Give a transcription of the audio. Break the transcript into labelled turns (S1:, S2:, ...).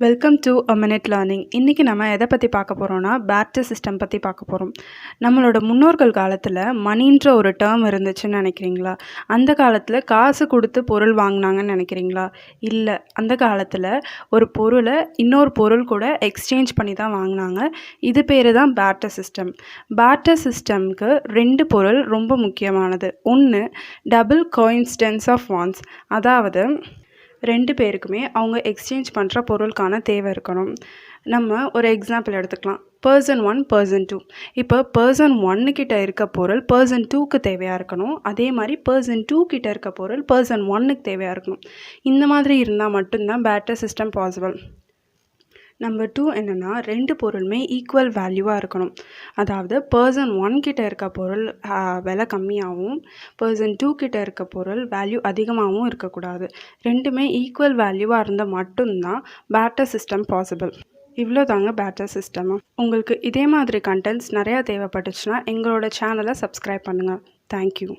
S1: Welcome to a minute learning. இன்றைக்கி நம்ம எதை பற்றி பார்க்க போகிறோன்னா பேர்ட்டர் சிஸ்டம் பற்றி பார்க்க போகிறோம். நம்மளோட முன்னோர்கள் காலத்தில் மணின்ற ஒரு டேர்ம் இருந்துச்சுன்னு நினைக்கிறீங்களா? அந்த காலத்தில் காசு கொடுத்து பொருள் வாங்கினாங்கன்னு நினைக்கிறீங்களா? இல்லை, அந்த காலத்தில் ஒரு பொருளை இன்னொரு பொருள் கூட எக்ஸ்சேஞ்ச் பண்ணி தான் வாங்கினாங்க. இது பேர் தான் பேர்ட்டர் சிஸ்டம். பேர்ட்டர் சிஸ்டம்க்கு 2 பொருள் ரொம்ப முக்கியமானது. ஒன்று, டபுள் கோயின்சிடென்ஸ் ஆஃப் வாண்ட்ஸ், அதாவது 2 பேருக்குமே அவங்க எக்ஸ்சேஞ்ச் பண்ணுற பொருளுக்கான தேவை இருக்கணும். நம்ம ஒரு எக்ஸாம்பிள் எடுத்துக்கலாம். Person 1, person 2. இப்போ பர்சன் 1 கிட்ட இருக்க பொருள் பர்சன் 2க்கு தேவையாக இருக்கணும். அதே மாதிரி பர்சன் 2 கிட்ட இருக்க பொருள் பர்சன் 1க்கு தேவையாக இருக்கணும். இந்த மாதிரி இருந்தால் மட்டும்தான் பேர்ட்டர் சிஸ்டம் பாசிபிள். நம்பர் 2 என்னென்னா, 2 பொருளுமே ஈக்குவல் வேல்யூவாக இருக்கணும். அதாவது பர்சன் 1 கிட்ட இருக்க பொருள் விலை கம்மியாகவும் பர்சன் 2 கிட்ட இருக்க பொருள் வேல்யூ அதிகமாகவும் இருக்கக்கூடாது. ரெண்டுமே ஈக்குவல் வேல்யூவாக இருந்தால் மட்டும்தான் பேர்ட்டர் சிஸ்டம் பாசிபிள். இவ்வளோ தாங்க பேர்ட்டர் சிஸ்டம். உங்களுக்கு இதே மாதிரி கண்டென்ட்ஸ் நிறையா தேவைப்பட்டுச்சுன்னா எங்களோட சேனலை சப்ஸ்கிரைப் பண்ணுங்கள். தேங்க்யூ.